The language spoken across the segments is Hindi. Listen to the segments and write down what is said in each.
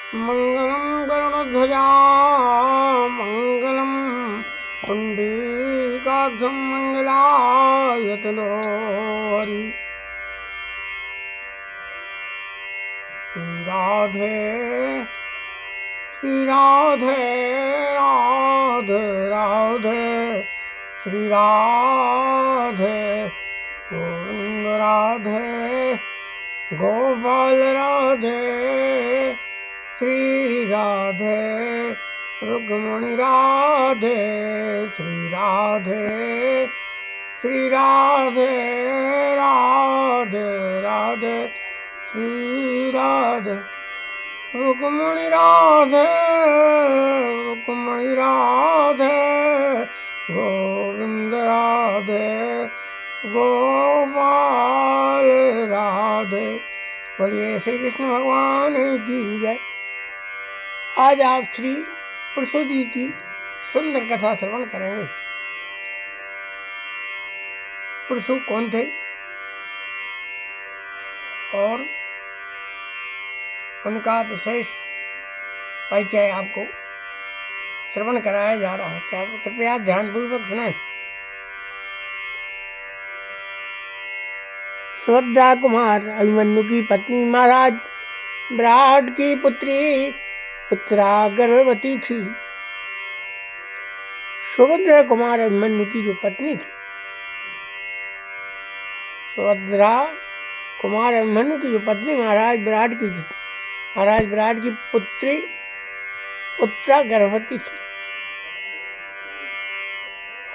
मंगलम गरुड़ध्वजा मंगलम पुंडरीकाक्षं मंगलायतनो हरि। राधे श्री राधे राधे राधे श्री राधे गोविंद राधे गोपाल राधे श्री राधे रुक्मिणी राधे श्री राधे श्री राधे राधे राधे श्री राधे रुक्मिणी राधे रुक्मिणी राधे गोविंद राधे गोपाल राधे। बोलिए श्री कृष्ण भगवान की जय। आज आप श्री परशु जी की सुंदर कथा श्रवण करेंगे। परशु कौन थे और उनका विशेष परिचय आपको श्रवण कराया जा रहा है। क्या कृपया ध्यानपूर्वक सुनें। सुभद्रा कुमार अभिमन्यु की पत्नी महाराज विराट की पुत्री उत्तरा गर्भवती थी। सुभद्रा कुमार अभिमन्यु की जो पत्नी थी, सुभद्रा कुमार अभिमन्यु की जो पत्नी महाराज विराट की थी, महाराज विराट की पुत्री उत्तरा गर्भवती थी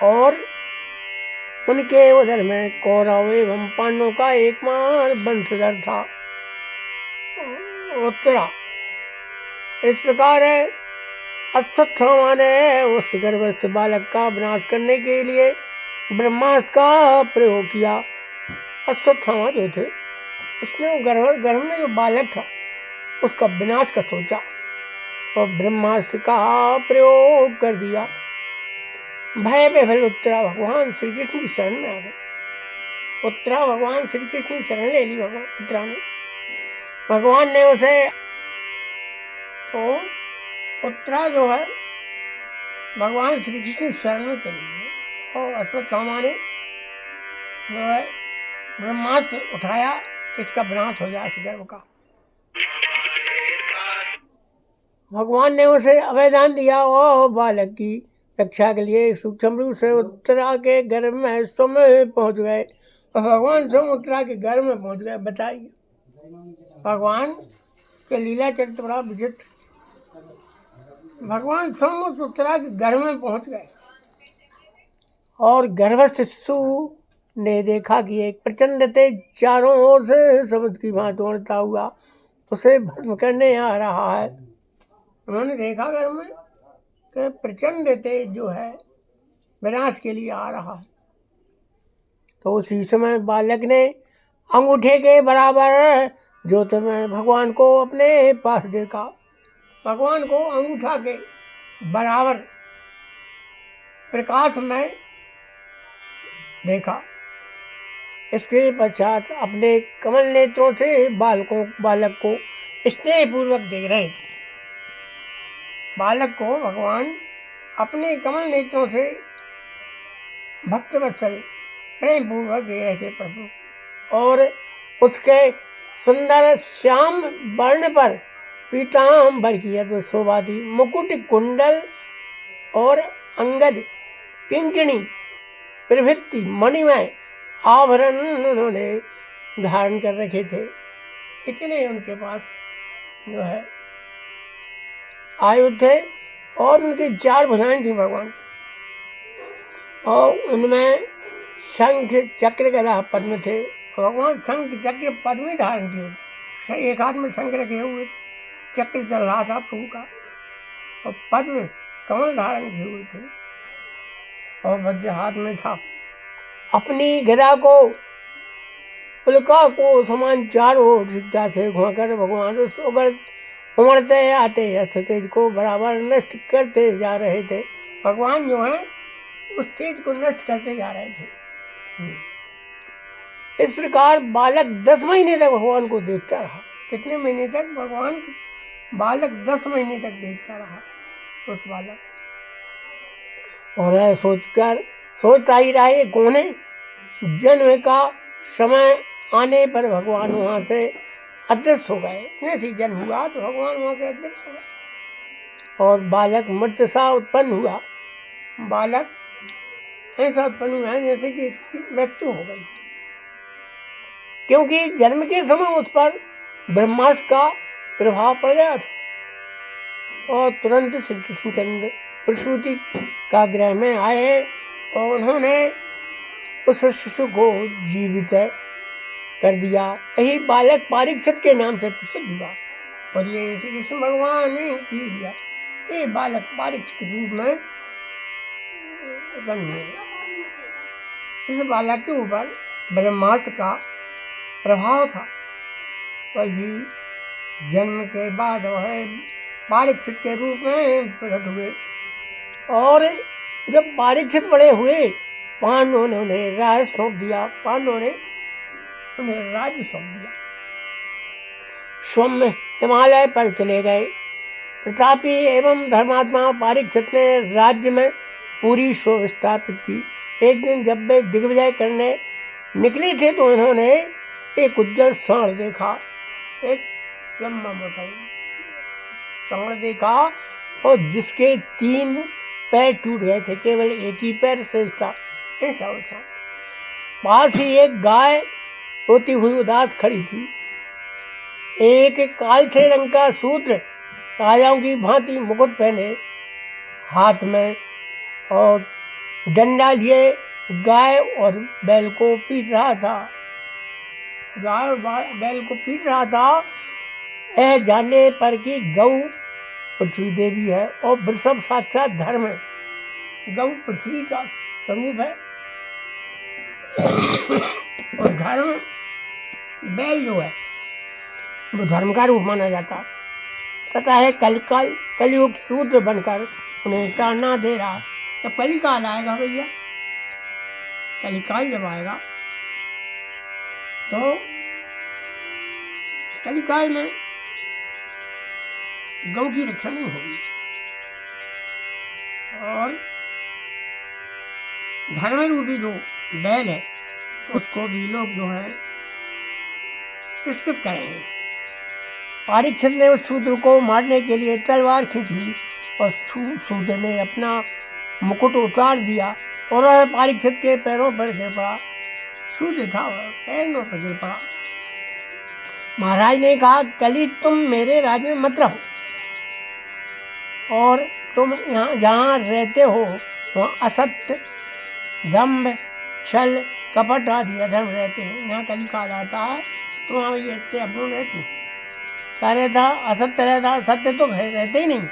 और उनके उधर में कौरव एवं पांडवों का एकमात्र वंशधर था उत्तरा। इस प्रकार है अश्वत्थामा ने उस गर्भस्थ बालक का विनाश करने के लिए ब्रह्मास्त्र का प्रयोग किया। अश्वत्थामा जो थे, उसने गर्भ में जो बालक था उसका विनाश का सोचा और ब्रह्मास्त्र का प्रयोग कर दिया। भय विफल उत्तरा भगवान श्री कृष्ण की शरण में आ गए। उत्तरा भगवान श्री कृष्ण की शरण ले ली। भगवान उत्तरा ने, भगवान ने उसे, तो उत्तरा जो है भगवान श्री कृष्ण की शरण में चली गई और अश्वत्थामा ने जो है ब्रह्मास्त्र उठाया कि इसका विनाश हो जाए इस गर्भ का। भगवान ने उसे अभयदान दिया और बालक की रक्षा के लिए सूक्ष्म रूप से उत्तरा के गर्भ में स्वयं पहुंच गए और भगवान स्वयं उत्तरा के गर्भ में पहुंच गए। बताइए, भगवान के लीला चरित्र बड़ा विचित्र। भगवान स्वयं उस उत्तरा के गर्भ में पहुंच गए और गर्भस्थ शिशु ने देखा कि एक प्रचंड तेज चारों ओर से समुद्र की भांति उड़ता हुआ उसे भस्म करने आ रहा है। उन्होंने देखा गर्भ में कि प्रचंड तेज जो है विनाश के लिए आ रहा है। तो उसी समय बालक ने अंगूठे के बराबर ज्योतिर्मय भगवान को अपने पास देखा। भगवान को अंगूठा के बराबर प्रकाश में देखा। इसके पश्चात अपने कमल नेत्रों से बालक को स्नेहपूर्वक देख रहे थे। बालक को भगवान अपने कमल नेत्रों से भक्तवत्सल प्रेम पूर्वक देख रहे थे प्रभु। और उसके सुंदर श्याम वर्ण पर पीतांबर की अद्भुत शोभा थी। मुकुट, कुंडल और अंगद, किंकणी प्रभृति मणिमय आभरण उन्होंने धारण कर रखे थे। इतने उनके पास जो है आयुध थे और उनकी 4 भुजाएं थी भगवान की और उनमें शंख चक्र गदा पद्म थे। भगवान शंख चक्र पद्म धारण किए, एक हाथ में शंख रखे हुए थे, चक्र चल रहा था प्रभु का और पद्म कमल धारण किए हुए थे और वज्र हाथ में था। अपनी गदा को उल्का को समान चारों ओर सिद्धा से घुमाकर भगवान उस उमड़ते आते अस्त्र तेज को बराबर नष्ट करते जा रहे थे। भगवान जो है उस तेज को नष्ट करते जा रहे थे। इस प्रकार बालक 10 महीने तक भगवान को देखता रहा। कितने महीने तक? भगवान बालक 10 महीने तक देखता रहा उस बालक, और यह सोचता ही रहा ये कौन है। जन्म का समय आने पर भगवान वहाँ से अदृश्य हो गए। जैसे ही जन्म हुआ तो भगवान वहाँ से अदृश्य हो गए और बालक मृत सा उत्पन्न हुआ। बालक ऐसा उत्पन्न हुआ है जैसे कि इसकी मृत्यु हो गई, क्योंकि जन्म के समय उस पर ब्रह्मास्त्र का प्रभाव पड़ गया था। और तुरंत श्री कृष्णचंद्र प्रसूति का गृह में आए और उन्होंने उस शिशु को जीवित कर दिया। यही बालक परीक्षित के नाम से प्रसिद्ध हुआ और ये श्री कृष्ण भगवान ने किया। ये बालक परीक्षित के रूप में उत्पन्न हुए। इस बालक के ऊपर ब्रह्मास्त्र का प्रभाव था। वही जन्म के बाद वह परीक्षित के रूप में प्रकट हुए और जब परीक्षित बड़े हुए पांडवों ने उन्हें राज्य सौंप दिया। पांडवों ने उन्हें राज्य सौंप दिया। स्वयं हिमालय पर चले गए। प्रतापी एवं धर्मात्मा परीक्षित ने राज्य में पूरी शोभा स्थापित की। एक दिन जब वे दिग्विजय करने निकले थे तो इन्होंने एक उज्जवल सांड देखा। एक लंबा मोटा सांड देखा और जिसके 3 पैर टूट गए थे, केवल एक ही पैर शेष था। ऐसा वैसा पास ही एक गाय रोती हुई उदास खड़ी थी। एक कालचे रंग का सूत्र राजाओं की भांति मुकुट पहने हाथ में और डंडा लिए गाय और बैल को पीट रहा था। गाय और बैल को पीट रहा था। यह जानने पर कि गौ पृथ्वी देवी है और वृषभ साक्षात धर्म है। गौ पृथ्वी का स्वरूप है और धर्म बैल जो है वो धर्म का रूप माना जाता तथा है कलयुग सूत्र बनकर उन्हें ताड़ना दे रहा। जब कलिकाल आएगा भैया, कलिकाल जब आएगा तो कलिकाल में गौ की रक्षा नहीं होगी और धर्म रूपी जो बैल है उसको भी लोग जो है तिरस्कृत करेंगे। परीक्षित ने उस शूद्र को मारने के लिए तलवार खींच ली और शूद्र ने अपना मुकुट उतार दिया और वह परीक्षित के पैरों पर गिर पड़ा। शूद्र था वह पैरों पर गिर पड़ा। महाराज ने कहा, कली तुम मेरे राज्य में मत रहो और तुम यहाँ जहाँ रहते हो वहाँ असत्य, दम्भ, छल, कपट आदि अधर्म रहते हैं। यहाँ कलिकाल आता है तो वहाँ ये इतने अपूर्ण रहते हैं। क्या रहता? असत्य रहता। सत्य तो रहते ही नहीं।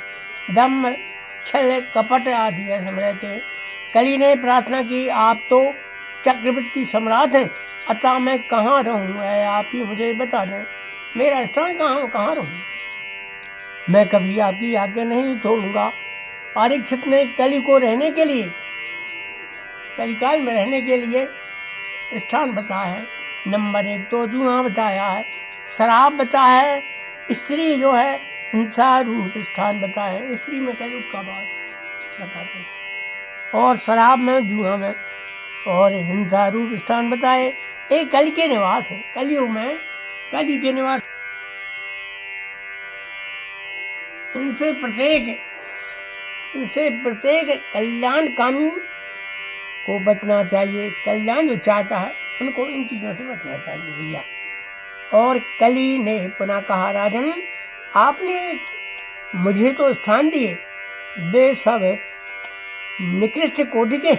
दम्भ, छल, कपट आदि अधर्म रहते हैं। कली ने प्रार्थना की, आप तो चक्रवर्ती सम्राट हैं, अतः मैं कहाँ रहूँ? आप ही मुझे बता दें, मेरा स्थान कहाँ रहूँ? मैं कभी आपकी आज्ञा नहीं छोड़ूंगा। परीक्षित ने कली को रहने के लिए, कलिकाल में रहने के लिए स्थान बताया है। नंबर 1 तो जुआ बताया है, शराब बताया है, स्त्री जो है हिंसा रूप स्थान बताया है। स्त्री में कलयुग का बात बताते हैं और शराब में, जुआ में और हिंसा रूप स्थान बताए। एक कली के निवास है। कलयुग में कली के निवास। इनसे प्रत्येक कल्याणकामी को बचना चाहिए। कल्याण जो चाहता है उनको इन चीज़ों से बचना चाहिए भैया। और कली ने पुनः कहा, राजन आपने मुझे तो स्थान दिए, वे सब निकृष्ट कोटि के।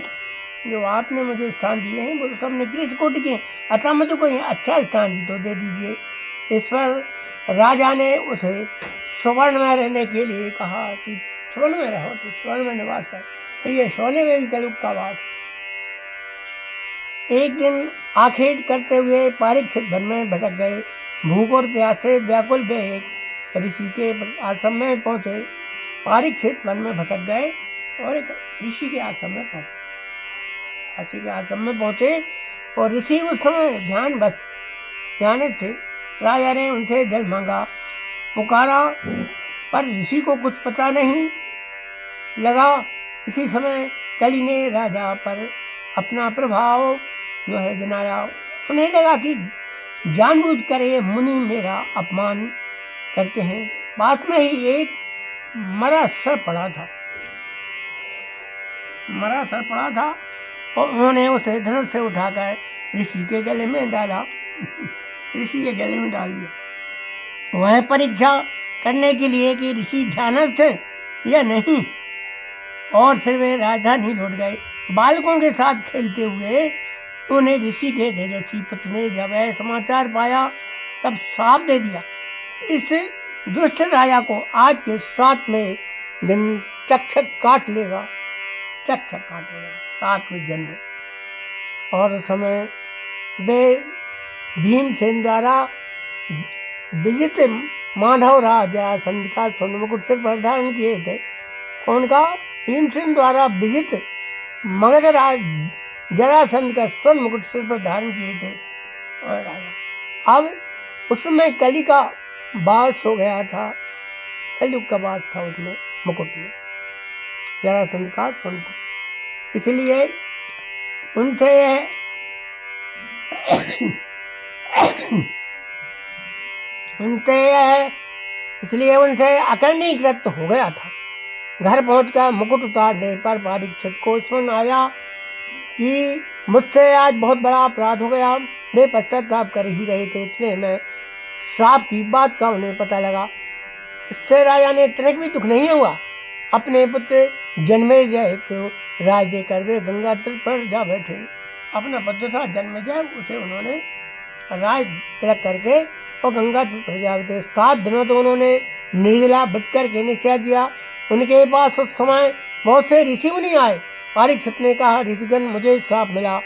जो आपने मुझे स्थान दिए हैं वो तो सब निकृष्ट कोटि के, अतः मुझे कोई अच्छा स्थान भी तो दे दीजिए। इस पर राजा ने उसे स्वर्ण में रहने के लिए कहा कि स्वर्ण में रहो, तो स्वर्ण में निवास कर। तो ये सोने में भी कलयुग का वास। एक दिन आखेट करते हुए परीक्षित वन में भटक गए। भूख और प्यास से व्याकुल वे एक ऋषि के आश्रम में पहुँचे। परीक्षित वन में भटक गए और एक ऋषि के आश्रम में पहुँचे। ऋषि के आश्रम में पहुँचे और ऋषि उस समय ध्यानित थे। राजा ने उनसे जल मांगा, पुकारा पर ऋषि को कुछ पता नहीं लगा। इसी समय कली ने राजा पर अपना प्रभाव जो है जनाया। उन्हें लगा कि जानबूझकर ये मुनि मेरा अपमान करते हैं। पास में ही एक मरा सर पड़ा था और उन्होंने उसे धनुष से उठाकर ऋषि के गले में डाल दिया। वह परीक्षा करने के लिए कि ऋषि ध्यानस्थ थे या नहीं। और फिर वे राजधानी लौट गए। बालकों के साथ खेलते हुए उन्हें ऋषि के तेजस्वी पुत्र ने जब यह समाचार पाया तब श्राप दे दिया, इस दुष्ट राजा को आज के 7वें दिन चक्षक काट लेगा 7वें जन्म। और उस समय वे भीमसेन द्वारा विजित माधव राज जरासंध का स्वर्ण मुकुट सिर पर धारण किए थे। कौन का? भीमसेन द्वारा विजित मगध राज जरासंध का स्वर्ण मुकुट सिर पर धारण किए थे। और राजा अब उसमें कली का वास हो गया था, कलयुग का वास था उसमें मुकुट में, जरासंध का स्वर्ण मुकुट। इसलिए उनसे अकर्णीकृत हो गया था। घर पहुंचकर मुकुट उतारने पर परीक्षित को स्मरण आया कि मुझसे आज बहुत बड़ा अपराध हो गया। वे पश्चाताप कर ही रहे थे, इतने में श्राप की बात का उन्हें पता लगा। इससे राजा ने तनिक भी दुख नहीं हुआ। अपने पुत्र जन्मेजय को राज देकर वे गंगा तट पर जा बैठे। अपना पुत्र था जन्मेजय, उसे उन्होंने राज तिलक करके और गंगा तट पर जा बैठे। 7 दिनों तो उन्होंने निर्जला व्रत करके निश्चय किया। उनके पास उस समय बहुत से ऋषि मुनि आए। परीक्षित ने कहा, ऋषिगण, मुझे श्राप मिला।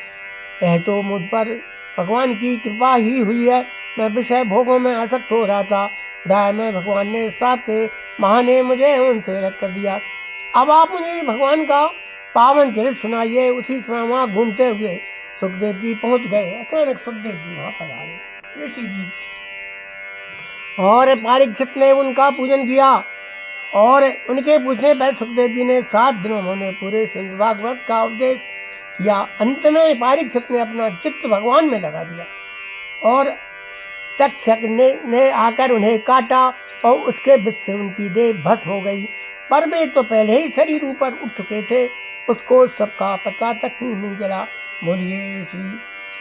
यह तो मुझ पर भगवान की कृपा ही हुई है। मैं विषय भोगों में आसक्त हो रहा था, दाय में भगवान ने श्राप के बहाने मुझे उनसे अलग कर दिया। अब आप मुझे भगवान का पावन चरित्र सुनाइए। उसी समय वहाँ घूमते हुए सुखदेव जी पहुँच गए। अचानक सुखदेव जी वहाँ पर आए, ऋषि जी, और परीक्षित ने उनका पूजन किया। और उनके पूछने पर सुखदेव जी ने 7 दिनों में उन्हें पूरे श्रीमद् भागवत का उपदेश किया। अंत में परीक्षित ने अपना चित्त भगवान में लगा दिया और तक्षक ने आकर उन्हें काटा और उसके विष से उनकी देह भस्म हो गई। पर वे तो पहले ही शरीर ऊपर उठ चुके थे, उसको सबका पता तक ही नहीं चला। बोलिए श्री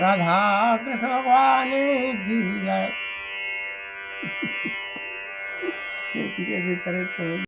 राधा कृष्ण भगवान की जय। कैसे चरित्र